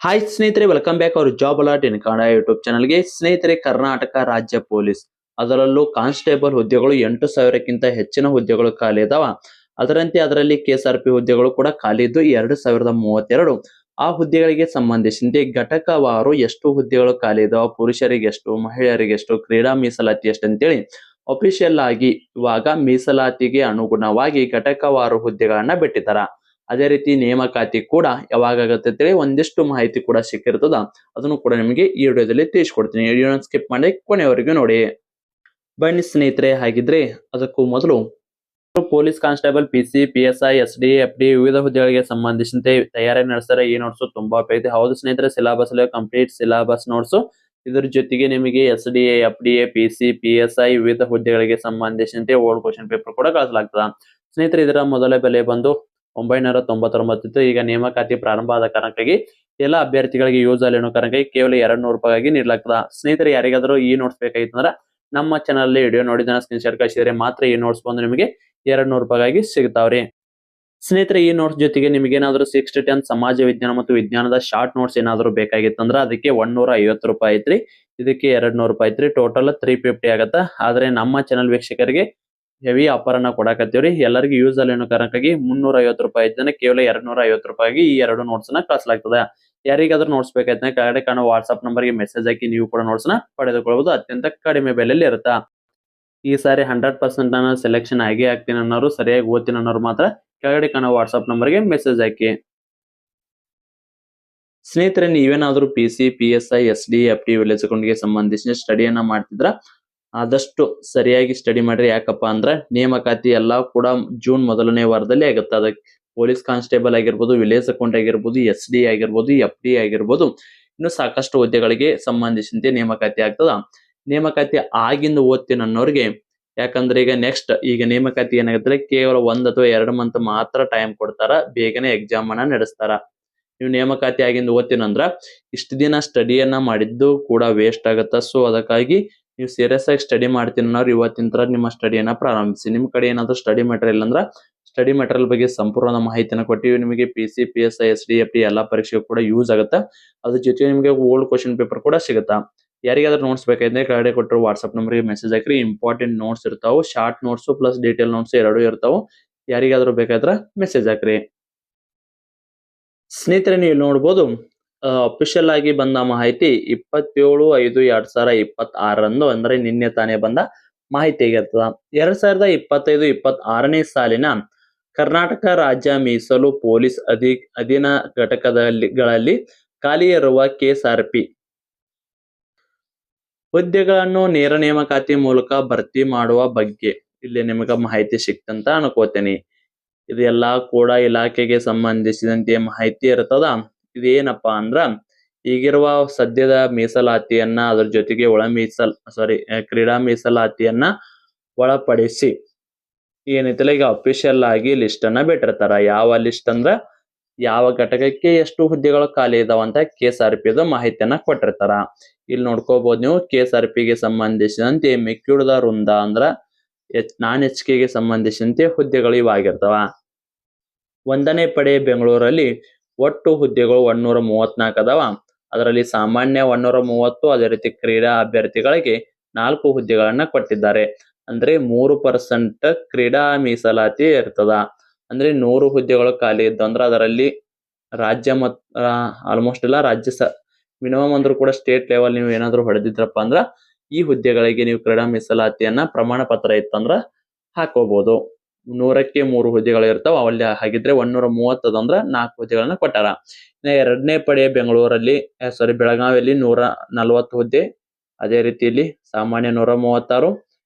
Hi ಸ್ನೇಹಿತರೆ, welcome back hour job alert ಇನ್ Kannada YouTube ಚಾನಲ್ಗೆ. ಸ್ನೇಹಿತರೆ, ಕರ್ನಾಟಕ ರಾಜ್ಯ ಪೊಲೀಸ್ ಅದರಲ್ಲೂ ಕಾನ್ಸ್ಟೇಬಲ್ ಹುದ್ದೆಗಳು 8,000ಕ್ಕಿಂತ ಹೆಚ್ಚಿನ ಹುದ್ದೆಗಳು ಖಾಲಿ ಇದಾವ. ಅದರಂತೆ ಅದರಲ್ಲಿ ಕೆಎಸ್ಆರ್ಪಿ ಹುದ್ದೆಗಳು ಕೂಡ ಖಾಲಿ ಇದ್ದು 2032. ಆ ಹುದ್ದೆಗಳಿಗೆ ಸಂಬಂಧಿಸಿದಂತೆ ಘಟಕವಾರು ಎಷ್ಟು ಹುದ್ದೆಗಳು ಖಾಲಿ ಇದಾವ, ಪುರುಷರಿಗೆ ಎಷ್ಟು, ಮಹಿಳೆಯರಿಗೆ ಎಷ್ಟು, ಕ್ರೀಡಾ ಮೀಸಲಾತಿ ಎಷ್ಟು ಅಂತೇಳಿ ಅಫಿಷಿಯಲ್ ಆಗಿ ಇವಾಗ ಮೀಸಲಾತಿಗೆ ಅನುಗುಣವಾಗಿ ಘಟಕವಾರು ಹುದ್ದೆಗಳನ್ನ ಬಿಟ್ಟಿದ್ದಾರ. ಅದೇ ರೀತಿ ನೇಮಕಾತಿ ಕೂಡ ಯಾವಾಗ ಆಗತ್ತೆ ಅಂತೇಳಿ ಒಂದಿಷ್ಟು ಮಾಹಿತಿ ಕೂಡ ಸಿಕ್ಕಿರ್ತದ. ಅದನ್ನು ಕೂಡ ನಿಮಗೆ ಈ ವಿಡಿಯೋದಲ್ಲಿ ತಿಳಿಸ್ಕೊಡ್ತೀನಿ. ವಿಡಿಯೋನ ಸ್ಕಿಪ್ ಮಾಡಿ ಕೊನೆಯವರೆಗೂ ನೋಡಿ. ಬನ್ನಿ ಸ್ನೇಹಿತರೆ, ಹಾಗಿದ್ರೆ ಅದಕ್ಕೂ ಮೊದಲು police constable, PC, PSI, SD, FD ವಿವಿಧ ಹುದ್ದೆಗಳಿಗೆ ಸಂಬಂಧಿಸಿದಂತೆ ತಯಾರಿ ನಡೆಸ್ತಾರೆ. ಈ ನೋಟ್ಸ್ ತುಂಬಾ ಉಪಯುಕ್ತ. ಹೌದು ಸ್ನೇಹಿತರೆ, ಸಿಲೆಬಸ್ ಕಂಪ್ಲೀಟ್ ಸಿಲೆಬಸ್ ನೋಟ್ಸ್. ಇದ್ರ ಜೊತೆಗೆ ನಿಮಗೆ SDA, FDA, PC, PSI ವಿವಿಧ ಹುದ್ದೆಗಳಿಗೆ ಸಂಬಂಧಿಸಿದಂತೆ ಓಲ್ಡ್ ಕ್ವಶನ್ ಪೇಪರ್ ಕೂಡ ಕಳಿಸಲಾಗ್ತದ. ಸ್ನೇಹಿತರೆ, ಇದರ ಮೊದಲ ಬೆಲೆ ಬಂದು 999 ಇತ್ತು. ಈಗ ನೇಮಕಾತಿ ಪ್ರಾರಂಭ ಆದ ಕಾರಣಕ್ಕಾಗಿ ಎಲ್ಲ ಅಭ್ಯರ್ಥಿಗಳಿಗೆ ಯೂಸ್ ಅಲ್ಲಿ ಅನ್ನೋ ಕಾರಣಕ್ಕಾಗಿ ಕೇವಲ 200 ರೂಪಾಯಿಗಾಗಿ ನೀಡಲಾಗ್ತದ. ಸ್ನೇಹಿತರೆ, ಯಾರಿಗಾದ್ರೂ ಈ ನೋಟ್ಸ್ ಬೇಕಾಗಿತ್ತಂದ್ರೆ ನಮ್ಮ ಚಾನಲ್ ಅಲ್ಲಿ ವಿಡಿಯೋ ನೋಡಿದ ಸ್ಕ್ರೀನ್ ಶಾಟ್ ಕಳಿಸಿದ್ರೆ ಮಾತ್ರ ಈ ನೋಟ್ಸ್ ಬಂದು ನಿಮಗೆ 200 ರೂಪಾಯಿಗಾಗಿ ಸಿಗ್ತಾವ್ರಿ. ಸ್ನೇಹಿತರೆ, ಈ ನೋಟ್ಸ್ ಜೊತೆಗೆ ನಿಮಗೆ ಏನಾದ್ರು 6 to 10 ಸಮಾಜ ವಿಜ್ಞಾನ ಮತ್ತು ವಿಜ್ಞಾನದ ಶಾರ್ಟ್ ನೋಟ್ಸ್ ಏನಾದ್ರು ಬೇಕಾಗಿತ್ತಂದ್ರ ಅದಕ್ಕೆ 150 ರೂಪಾಯಿ ಐತ್ರಿ. ಇದಕ್ಕೆ 200 ರೂಪಾಯಿ ಐತ್ರಿ. ಟೋಟಲ್ 350 ಆಗತ್ತ. ಆದ್ರೆ ನಮ್ಮ ಚಾನಲ್ ವೀಕ್ಷಕರಿಗೆ ಹೆವಿ ಆಫರ್ ಅನ್ನ ಕೊಡಾಕತ್ತೀವ್ರಿ. ಎಲ್ಲರಿಗೂ ಯೂಸ್ ಅಲ್ಲಿ ಅನ್ನೋ ಕಾರಣಕ್ಕಾಗಿ 350 ರೂಪಾಯಿ ಇದ್ದಾನೆ ಕೇವಲ 250 ರೂಪಾಯಿಗೆ ಈ ಎರಡು ನೋಟ್ಸ್ ನ ಕಳಿಸಲಾಗ್ತದೆ. ಯಾರಿಗಾದ್ರೂ ನೋಟ್ಸ್ ಬೇಕಾಯ್ತಾನೆ ಕೆಳಗಡೆ ಕಾಣೋ ವಾಟ್ಸ್ಆಪ್ ನಂಬರ್ಗೆ ಮೆಸೇಜ್ ಹಾಕಿ ನೀವು ಕೂಡ ನೋಟ್ಸ್ ನ ಪಡೆದುಕೊಳ್ಳಬಹುದು. ಅತ್ಯಂತ ಕಡಿಮೆ ಬೆಲೆಯಲ್ಲಿ ಇರುತ್ತಾ. ಈ ಸಾರಿ 100% ನಾನು ಸೆಲೆಕ್ಷನ್ ಆಗೇ ಆಗ್ತೀನಿ ಅನ್ನೋರು, ಸರಿಯಾಗಿ ಓದ್ತೀನಿ ಅನ್ನೋರು ಮಾತ್ರ ಕೆಳಗಡೆ ಕಾಣೋ ವಾಟ್ಸ್ಆಪ್ ನಂಬರ್ಗೆ ಮೆಸೇಜ್ ಹಾಕಿ. ಸ್ನೇಹಿತರೆ, ನೀವೇನಾದ್ರೂ PC, PSI, SD, FD village ಅಕೌಂಟ್ಗೆ ಸಂಬಂಧಿಸಿದ ಸ್ಟಡಿಯನ್ನ ಮಾಡ್ತಿದ್ರ ಆದಷ್ಟು ಸರಿಯಾಗಿ ಸ್ಟಡಿ ಮಾಡ್ರಿ. ಯಾಕಪ್ಪ ಅಂದ್ರೆ ನೇಮಕಾತಿ ಎಲ್ಲಾ ಕೂಡ ಜೂನ್ ಮೊದಲನೇ ವಾರದಲ್ಲಿ ಆಗುತ್ತೆ. ಅದಕ್ಕೆ ಪೊಲೀಸ್ ಕಾನ್ಸ್ಟೇಬಲ್ ಆಗಿರ್ಬೋದು, ವಿಲೇಜ್ ಅಕೌಂಟ್ ಆಗಿರ್ಬೋದು, SD ಆಗಿರ್ಬೋದು, FD ಆಗಿರ್ಬೋದು, ಇನ್ನು ಸಾಕಷ್ಟು ಹುದ್ದೆಗಳಿಗೆ ಸಂಬಂಧಿಸಿದಂತೆ ನೇಮಕಾತಿ ಆಗ್ತದ. ನೇಮಕಾತಿ ಆಗಿಂದ ಓದ್ತೀನಿ ಅನ್ನೋರಿಗೆ, ಯಾಕಂದ್ರೆ ಈಗ ನೇಮಕಾತಿ ಏನಾಗುತ್ತೆ ಕೇವಲ 1 ಅಥವಾ 2 ಮಂತ್ ಮಾತ್ರ ಟೈಮ್ ಕೊಡ್ತಾರ. ಬೇಗನೆ ಎಕ್ಸಾಮ್ ಅನ್ನ ನಡೆಸ್ತಾರ. ನೀವು ನೇಮಕಾತಿ ಆಗಿಂದ ಓದ್ತೀನಂದ್ರ ಇಷ್ಟು ದಿನ ಸ್ಟಡಿಯನ್ನ ಮಾಡಿದ್ದು ಕೂಡ ವೇಸ್ಟ್ ಆಗತ್ತ. ಸೊ ಅದಕ್ಕಾಗಿ ನೀವು ಸೀರಿಯಸ್ ಆಗಿ ಸ್ಟಡಿ ಮಾಡ್ತೀನಿ ಅನ್ನೋರು ಇವತ್ತಿನ ನಿಮ್ಮ ಸ್ಟಡಿಯನ್ನ ಪ್ರಾರಂಭಿಸಿ. ನಿಮ್ ಕಡೆ ಏನಾದ್ರು ಸ್ಟಡಿ ಮೆಟೀರಿಯಲ್ ಅಂದ್ರ ಸ್ಟಡಿ ಮೆಟೀರಿಯಲ್ ಬಗ್ಗೆ ಸಂಪೂರ್ಣ ಮಾಹಿತಿನ ಕೊಟ್ಟಿವಿ. ನಿಮಗೆ PC, PSI, SD, FD ಎಲ್ಲಾ ಪರೀಕ್ಷೆಗೂ ಕೂಡ ಯೂಸ್ ಆಗುತ್ತೆ. ಅದ್ರ ಜೊತೆಗೆ ನಿಮಗೆ ಓಲ್ಡ್ ಕ್ವಶನ್ ಪೇಪರ್ ಕೂಡ ಸಿಗುತ್ತಾ. ಯಾರಿಗಾದ್ರೂ ನೋಟ್ಸ್ ಬೇಕಾದ್ರೆ ಕೆಳಗಡೆ ಕೊಟ್ಟರು ವಾಟ್ಸ್ಆಪ್ ನಂಬರ್ಗೆ ಮೆಸೇಜ್ ಹಾಕ್ರಿ. ಇಂಪಾರ್ಟೆಂಟ್ ನೋಟ್ಸ್ ಇರ್ತಾವು, short notes plus detail notes ಎರಡೂ ಇರ್ತಾವು. ಯಾರಿಗಾದ್ರೂ ಬೇಕಾದ್ರೆ ಮೆಸೇಜ್ ಹಾಕ್ರಿ. ಸ್ನೇಹಿತರೆ, ನೀವು ನೋಡ್ಬೋದು ಅಫಿಷಿಯಲ್ ಆಗಿ ಬಂದ ಮಾಹಿತಿ 27/5/2026 ಅಂದ್ರೆ ನಿನ್ನೆ ತಾನೇ ಬಂದ ಮಾಹಿತಿ ಆಗಿರ್ತದ. 2025-26ನೇ ಸಾಲಿನ ಕರ್ನಾಟಕ ರಾಜ್ಯ ಮೀಸಲು ಪೊಲೀಸ್ ಅಧೀನ ಘಟಕಗಳಲ್ಲಿ ಖಾಲಿ ಇರುವ KSRP ಹುದ್ದೆಗಳನ್ನು ನೇರ ನೇಮಕಾತಿ ಮೂಲಕ ಭರ್ತಿ ಮಾಡುವ ಬಗ್ಗೆ ಇಲ್ಲಿ ನಿಮಗೆ ಮಾಹಿತಿ ಸಿಕ್ತಂತ ಅನ್ಕೋತೇನೆ. ಇದೆಲ್ಲಾ ಕೂಡ ಇಲಾಖೆಗೆ ಸಂಬಂಧಿಸಿದಂತೆ ಮಾಹಿತಿ ಇರ್ತದ. ಇದೇನಪ್ಪಾ ಅಂದ್ರ ಈಗಿರುವ ಸದ್ಯದ ಮೀಸಲಾತಿಯನ್ನ ಅದ್ರ ಜೊತೆಗೆ ಕ್ರೀಡಾ ಮೀಸಲಾತಿಯನ್ನ ಒಳಪಡಿಸಿ ಏನೈತಲ್ಲ ಈಗ ಅಫಿಷಿಯಲ್ ಆಗಿ ಲಿಸ್ಟ್ ಅನ್ನ ಬಿಟ್ಟಿರ್ತಾರ. ಯಾವ ಲಿಸ್ಟ್ ಅಂದ್ರ ಯಾವ ಘಟಕಕ್ಕೆ ಎಷ್ಟು ಹುದ್ದೆಗಳು ಖಾಲಿ ಇದಾವಂತ KSRP ಮಾಹಿತಿಯನ್ನ ಕೊಟ್ಟಿರ್ತಾರ. ಇಲ್ಲಿ ನೋಡ್ಕೋಬಹುದು ನೀವು. KSRP ಗೆ ಸಂಬಂಧಿಸಿದಂತೆ ಮಿಕ್ಕಿುಳಿದ ವೃಂದ ಅಂದ್ರ ನಾನ್ HK ಗೆ ಸಂಬಂಧಿಸಿದಂತೆ ಹುದ್ದೆಗಳು ಇವಾಗಿರ್ತಾವ. 1ನೇ ಪಡೆ ಬೆಂಗಳೂರಲ್ಲಿ ಒಟ್ಟು ಹುದ್ದೆಗಳು 134 ಅದಾವ. ಅದರಲ್ಲಿ ಸಾಮಾನ್ಯ 130, ಅದೇ ರೀತಿ ಕ್ರೀಡಾ ಅಭ್ಯರ್ಥಿಗಳಿಗೆ 4 ಹುದ್ದೆಗಳನ್ನ ಕೊಟ್ಟಿದ್ದಾರೆ. ಅಂದ್ರೆ 3% ಕ್ರೀಡಾ ಮೀಸಲಾತಿ ಇರ್ತದ. ಅಂದ್ರೆ 100 ಹುದ್ದೆಗಳು ಖಾಲಿ ಇದ್ದು ಅಂದ್ರೆ ಅದರಲ್ಲಿ ರಾಜ್ಯ ಆಲ್ಮೋಸ್ಟ್ ಎಲ್ಲ ಮಿನಿಮಮ್ ಅಂದ್ರೂ ಕೂಡ ಸ್ಟೇಟ್ ಲೆವೆಲ್ ನೀವು ಏನಾದ್ರು ಹೊಡೆದಿದ್ರಪ್ಪ ಅಂದ್ರ ಈ ಹುದ್ದೆಗಳಿಗೆ ನೀವು ಕ್ರೀಡಾ ಮೀಸಲಾತಿಯನ್ನ ಪ್ರಮಾಣ ಪತ್ರ ಇತ್ತಂದ್ರ ಹಾಕೋಬಹುದು. 100ಕ್ಕೆ 3 ಹುದ್ದೆಗಳು ಇರ್ತಾವ. ಅಲ್ಲಿ ಹಾಗಿದ್ರೆ 130 ಅದಂದ್ರ 4 ಹುದ್ದೆಗಳನ್ನ ಕೊಟ್ಟಾರ. 2ನೇ ಪಡೆ ಬೆಳಗಾವಿಯಲ್ಲಿ 140 ಹುದ್ದೆ. ಅದೇ ರೀತಿಯಲ್ಲಿ ಸಾಮಾನ್ಯ 136,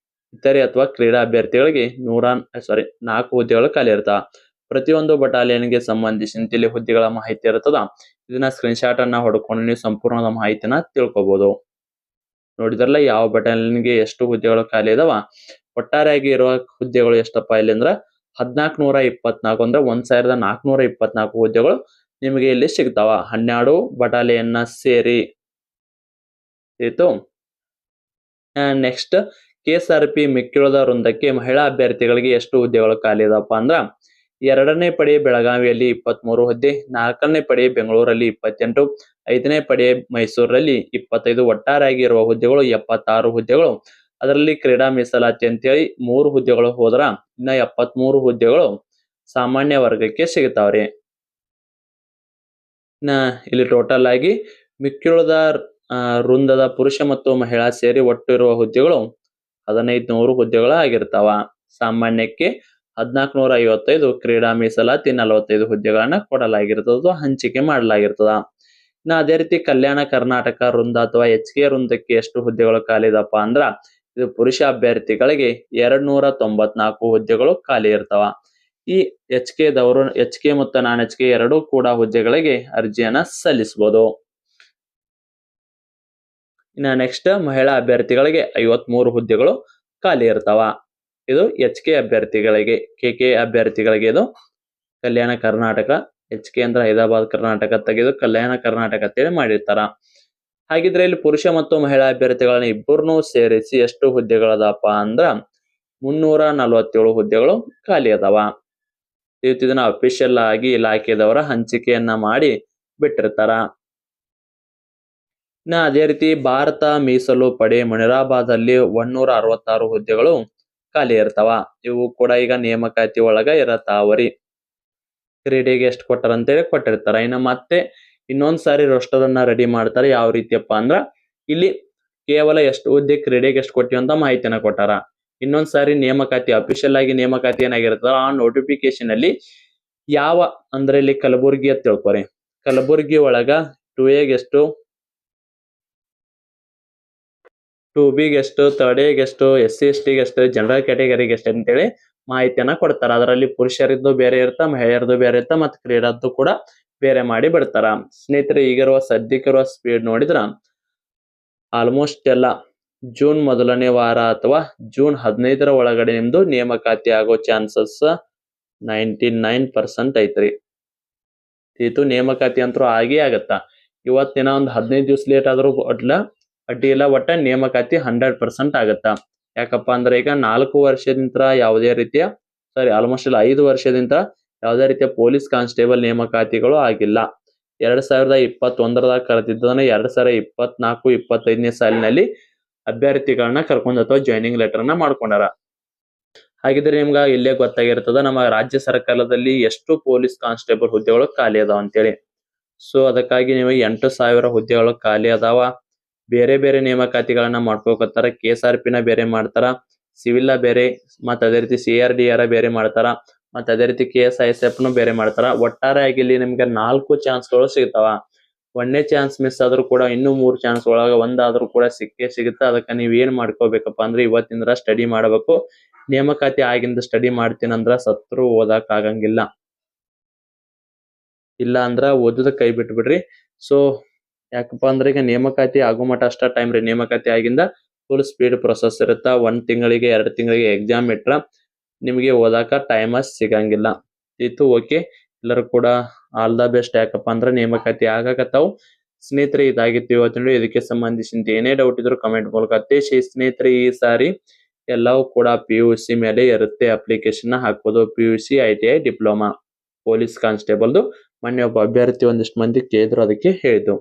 ಇತರೆ ಅಥವಾ ಕ್ರೀಡಾ ಅಭ್ಯರ್ಥಿಗಳಿಗೆ 4 ಹುದ್ದೆಗಳು ಖಾಲಿ ಇರ್ತಾವ. ಪ್ರತಿಯೊಂದು ಬಟಾಲಿಯನ್ಗೆ ಸಂಬಂಧಿಸಿದಂತೆ ಇಲ್ಲಿ ಹುದ್ದೆಗಳ ಮಾಹಿತಿ ಇರ್ತದ. ಇದನ್ನ ಸ್ಕ್ರೀನ್ ಶಾಟ್ ಅನ್ನ ಹೊಡ್ಕೊಂಡು ನೀವು ಸಂಪೂರ್ಣದ ಮಾಹಿತಿನ ತಿಳ್ಕೊಬಹುದು. ನೋಡಿದ್ರಲ್ಲ ಯಾವ ಬಟಾಲಿಯನ್ಗೆ ಎಷ್ಟು ಹುದ್ದೆಗಳು ಖಾಲಿ ಇದಾವ. ಒಟ್ಟಾರೆಯಾಗಿ ಇರುವ ಹುದ್ದೆಗಳು ಎಷ್ಟಪ್ಪ ಇಲ್ಲಿ ಅಂದ್ರ 1424 ಅಂದ್ರೆ 1424 ಹುದ್ದೆಗಳು ನಿಮಗೆ ಇಲ್ಲಿ ಸಿಗ್ತಾವ. 12 ಬಟಾಲಿಯನ್ನ ಸೇರಿ ಇತ್ತು. ನೆಕ್ಸ್ಟ್ KSRP ಮಿಕ್ಕಿುಳಿದ ವೃಂದಕ್ಕೆ ಮಹಿಳಾ ಅಭ್ಯರ್ಥಿಗಳಿಗೆ ಎಷ್ಟು ಹುದ್ದೆಗಳು ಖಾಲಿ ಇದಪ್ಪ ಅಂದ್ರ ಎರಡನೇ ಪಡೆ ಬೆಳಗಾವಿಯಲ್ಲಿ 23 ಹುದ್ದೆ, ನಾಲ್ಕನೇ ಪಡೆ ಬೆಂಗಳೂರಲ್ಲಿ 28, ಐದನೇ ಪಡೆ ಮೈಸೂರಲ್ಲಿ 25, ಒಟ್ಟಾರೆಯಾಗಿ ಇರುವ ಹುದ್ದೆಗಳು 76 ಹುದ್ದೆಗಳು. ಅದರಲ್ಲಿ ಕ್ರೀಡಾ ಮೀಸಲಾತಿ ಅಂತೇಳಿ 3 ಹುದ್ದೆಗಳು ಹೋದ್ರ ಇನ್ನ 73 ಹುದ್ದೆಗಳು ಸಾಮಾನ್ಯ ವರ್ಗಕ್ಕೆ ಸಿಗುತ್ತಾವ್ರಿ. ಇಲ್ಲಿ ಟೋಟಲ್ ಆಗಿ ಮಿಕ್ಕಿಯುಳಿದ ವೃಂದದ ಪುರುಷ ಮತ್ತು ಮಹಿಳಾ ಸೇರಿ ಒಟ್ಟು ಇರುವ ಹುದ್ದೆಗಳು 1500 ಹುದ್ದೆಗಳು ಆಗಿರ್ತಾವ. ಸಾಮಾನ್ಯಕ್ಕೆ 1455, ಕ್ರೀಡಾ ಮೀಸಲಾತಿ 45 ಹುದ್ದೆಗಳನ್ನ ಕೊಡಲಾಗಿರ್ತದ, ಹಂಚಿಕೆ ಮಾಡಲಾಗಿರ್ತದ. ಅದೇ ರೀತಿ ಕಲ್ಯಾಣ ಕರ್ನಾಟಕ ವೃಂದ ಅಥವಾ HK ವೃಂದಕ್ಕೆ ಎಷ್ಟು ಹುದ್ದೆಗಳು ಖಾಲಿ ಇದಪ್ಪ ಅಂದ್ರ ಇದು ಪುರುಷ ಅಭ್ಯರ್ಥಿಗಳಿಗೆ 294 ಹುದ್ದೆಗಳು ಖಾಲಿ ಇರ್ತಾವ. ಈ HK ಮತ್ತು ನಾನ್ HK ಎರಡೂ ಕೂಡ ಹುದ್ದೆಗಳಿಗೆ ಅರ್ಜಿಯನ್ನ ಸಲ್ಲಿಸಬಹುದು. ಇನ್ನ ನೆಕ್ಸ್ಟ್ ಮಹಿಳಾ ಅಭ್ಯರ್ಥಿಗಳಿಗೆ 53 ಹುದ್ದೆಗಳು ಖಾಲಿ ಇರ್ತಾವ. ಇದು HK ಅಭ್ಯರ್ಥಿಗಳಿಗೆ. KK ಅಭ್ಯರ್ಥಿಗಳಿಗೆ ಇದು ಕಲ್ಯಾಣ ಕರ್ನಾಟಕ, HK ಅಂದ್ರೆ ಹೈದರಾಬಾದ್ ಕರ್ನಾಟಕ ತೆಗೆದು ಕಲ್ಯಾಣ ಕರ್ನಾಟಕ ಅಂತೇಳಿ ಮಾಡಿರ್ತಾರ. ಹಾಗಿದ್ರೆ ಇಲ್ಲಿ ಪುರುಷ ಮತ್ತು ಮಹಿಳಾ ಅಭ್ಯರ್ಥಿಗಳನ್ನ ಇಬ್ಬರನ್ನೂ ಸೇರಿಸಿ ಎಷ್ಟು ಹುದ್ದೆಗಳದಪ್ಪ ಅಂದ್ರ 347 ಹುದ್ದೆಗಳು ಖಾಲಿ ಅದಾವ. ಇದನ್ನ ಅಫಿಷಿಯಲ್ ಆಗಿ ಇಲಾಖೆದವರ ಹಂಚಿಕೆಯನ್ನ ಮಾಡಿ ಬಿಟ್ಟಿರ್ತಾರ. ಅದೇ ರೀತಿ ಭಾರತ ಮೀಸಲು ಪಡೆ ಮುನಿರಾಬಾದ್ ಅಲ್ಲಿ 166 ಹುದ್ದೆಗಳು ಖಾಲಿ ಇರ್ತಾವ. ಇವು ಕೂಡ ಈಗ ನೇಮಕಾತಿ ಒಳಗ ಇರತಾವರಿ. ಕ್ರೀಡೆಗೆ ಎಷ್ಟು ಕೊಟ್ಟಾರ ಅಂತೇಳಿ ಕೊಟ್ಟಿರ್ತಾರ. ಇನ್ನು ಮತ್ತೆ ಇನ್ನೊಂದ್ ಸಾರಿ ರೋಸ್ಟರ್ ಅನ್ನ ರೆಡಿ ಮಾಡ್ತಾರೆ. ಯಾವ ರೀತಿಯಪ್ಪ ಅಂದ್ರ ಇಲ್ಲಿ ಕೇವಲ ಎಷ್ಟು ಹುದ್ದೆ ಕ್ರೀಡೆಗೆ ಎಷ್ಟು ಕೊಟ್ಟಿವಿ ಅಂತ ಮಾಹಿತಿಯನ್ನ ಕೊಟ್ಟಾರ. ಇನ್ನೊಂದ್ ಸಾರಿ ನೇಮಕಾತಿ ಅಫಿಷಿಯಲ್ ಆಗಿ ನೇಮಕಾತಿ ಏನಾಗಿರ್ತದ ಆ ನೋಟಿಫಿಕೇಶನ್ ಅಲ್ಲಿ ಯಾವ ಅಂದ್ರೆ ಇಲ್ಲಿ ಕಲಬುರ್ಗಿ ಅಂತ ತಿಳ್ಕೊರಿ. ಕಲಬುರ್ಗಿ ಒಳಗ 2A ಎಷ್ಟು, 2B ಎಷ್ಟು, 3rd A ಎಷ್ಟು, SC ST ಎಷ್ಟು, ಜನರಲ್ ಕ್ಯಾಟಗರಿಗೆ ಎಷ್ಟು ಅಂತೇಳಿ ಮಾಹಿತಿಯನ್ನ ಕೊಡ್ತಾರ. ಅದರಲ್ಲಿ ಪುರುಷರಿದ್ದು ಬೇರೆ ಇರ್ತ, ಮಹಿಳೆಯರದ್ದು ಬೇರೆ ಇರ್ತ, ಮತ್ತೆ ಕ್ರೀಡಾದ್ದು ಕೂಡ ಬೇರೆ ಮಾಡಿ ಬಿಡ್ತಾರ. ಸ್ನೇಹಿತರೆ, ಈಗಿರುವ ಸದ್ಯಕ್ಕಿರುವ ಸ್ಪೀಡ್ ನೋಡಿದ್ರ ಆಲ್ಮೋಸ್ಟ್ ಎಲ್ಲ ಜೂನ್ ಮೊದಲನೇ ವಾರ ಅಥವಾ ಜೂನ್ 15ರ ಒಳಗಡೆ ನಿಮ್ದು ನೇಮಕಾತಿ ಆಗೋ ಚಾನ್ಸಸ್ 99% ಐತ್ರಿ. ಇದು ನೇಮಕಾತಿ ಅಂತೂ ಆಗೇ ಆಗತ್ತ. ಇವತ್ತಿನ ಒಂದು 15 ದಿವಸ ಲೇಟ್ ಆದ್ರೂ ಅಡ್ಡಿ ಇಲ್ಲ, ಒಟ್ಟ ನೇಮಕಾತಿ 100% ಆಗತ್ತ. ಯಾಕಪ್ಪ ಅಂದ್ರೆ ಈಗ 4 ವರ್ಷದಿಂದ ಯಾವುದೇ ರೀತಿಯ ಆಲ್ಮೋಸ್ಟ್ 5 ವರ್ಷದಿಂದ ಯಾವುದೇ ರೀತಿಯ ಪೊಲೀಸ್ ಕಾನ್ಸ್ಟೇಬಲ್ ನೇಮಕಾತಿಗಳು ಆಗಿಲ್ಲ. 2021ದಾಗ ಕರೆದಿದ್ದನ್ನ 2024-25ನೇ ಸಾಲಿನಲ್ಲಿ ಅಭ್ಯರ್ಥಿಗಳನ್ನ ಕರ್ಕೊಂಡು ಅಥವಾ ಜಾಯ್ನಿಂಗ್ ಲೆಟರ್ ನ ಮಾಡ್ಕೊಂಡಾರ. ಹಾಗಿದ್ರೆ ನಿಮ್ಗ ಇಲ್ಲೇ ಗೊತ್ತಾಗಿರ್ತದ ನಮ್ಮ ರಾಜ್ಯ ಸರ್ಕಾರದಲ್ಲಿ ಎಷ್ಟು ಪೊಲೀಸ್ ಕಾನ್ಸ್ಟೇಬಲ್ ಹುದ್ದೆಗಳು ಖಾಲಿ ಅದಾವ ಅಂತೇಳಿ. ಸೊ ಅದಕ್ಕಾಗಿ ನಿಮಗೆ 8,000 ಹುದ್ದೆಗಳು ಖಾಲಿ ಅದಾವ. ಬೇರೆ ಬೇರೆ ನೇಮಕಾತಿಗಳನ್ನ ಮಾಡ್ಕೋಕತ್ತಾರ. KSRP ನ ಬೇರೆ ಮಾಡ್ತಾರ, ಸಿವಿಲ್ ಬೇರೆ, ಮತ್ತ ಅದೇ ರೀತಿ CRDR ಬೇರೆ ಮಾಡ್ತಾರ, ಮತ್ತ ಅದೇ ರೀತಿ KSISF ನು ಬೇರೆ ಮಾಡ್ತಾರ. ಒಟ್ಟಾರೆಯಾಗಿ ಇಲ್ಲಿ ನಿಮ್ಗೆ 4 ಚಾನ್ಸ್ಗಳು ಸಿಗ್ತಾವ. 1ನೇ ಚಾನ್ಸ್ ಮಿಸ್ ಆದ್ರೂ ಕೂಡ ಇನ್ನೂ 3 ಚಾನ್ಸ್ ಒಳಗ ಒಂದಾದ್ರೂ ಕೂಡ ಸಿಕ್ಕೇ ಸಿಗುತ್ತೆ. ಅದಕ್ಕೆ ನೀವ್ ಏನ್ ಮಾಡ್ಕೋಬೇಕಪ್ಪ ಅಂದ್ರೆ ಇವತ್ತಿಂದ ಸ್ಟಡಿ ಮಾಡ್ಬೇಕು. ನೇಮಕಾತಿ ಆಗಿಂದ ಸ್ಟಡಿ ಮಾಡ್ತೀನಂದ್ರ ಸತ್ರು ಓದಾಕ್ ಆಗಂಗಿಲ್ಲ. ಇಲ್ಲ ಅಂದ್ರ ಓದುದ ಕೈ ಬಿಟ್ಬಿಡ್ರಿ. ಸೊ ಯಾಕಪ್ಪ ಅಂದ್ರೆ ಈಗ ನೇಮಕಾತಿ ಆಗೋ ಮಟ್ಟ ಅಷ್ಟ ಟೈಮ್ ರೀ. ನೇಮಕಾತಿ ಆಗಿಂದ ಫುಲ್ ಸ್ಪೀಡ್ ಪ್ರೊಸೆಸ್ ಇರುತ್ತ. 1 ತಿಂಗಳಿಗೆ 2 ತಿಂಗಳಿಗೆ ಎಕ್ಸಾಮ್ ಇಟ್ರ ನಿಮ್ಗೆ ಓದಾಕ ಟೈಮ್ ಸಿಗಂಗಿಲ್ಲ. ಇತ್ತು ಓಕೆ, ಎಲ್ಲರೂ ಕೂಡ ಆಲ್ ದ ಬೆಸ್ಟ್. ಯಾಕಪ್ಪ ಅಂದ್ರೆ ನೇಮಕಾತಿ ಆಗಾಕತ್ತಾವ್. ಸ್ನೇಹಿತರೆ, ಇದಾಗಿತ್ತು ಇವತ್ತಿನ. ಇದಕ್ಕೆ ಸಂಬಂಧಿಸಿದ ಏನೇ ಡೌಟ್ ಇದ್ರು ಕಮೆಂಟ್ ಮೂಲಕ ತಿಳಿಸಿ. ಸ್ನೇಹಿತರೆ, ಈ ಸಾರಿ ಎಲ್ಲವೂ ಕೂಡ PUC ಮೇಲೆ ಇರುತ್ತೆ. ಅಪ್ಲಿಕೇಶನ್ ಹಾಕೋದು PUC, ITI, ಡಿಪ್ಲೊಮಾ, ಪೊಲೀಸ್ ಕಾನ್ಸ್ಟೇಬಲ್ದು ಮೊನ್ನೆ ಒಬ್ಬ ಅಭ್ಯರ್ಥಿ ಒಂದಿಷ್ಟು ಮಂದಿ ಕೇಳಿದ್ರು, ಅದಕ್ಕೆ ಹೇಳಿದ್ದು.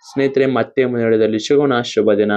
ಸ್ನೇಹಿತರೆ, ಮತ್ತೆ ಮುಂದಿನ ವಿಡಿಯೋದಲ್ಲಿ ಸಿಗೋಣ. ಶುಭ ದಿನ.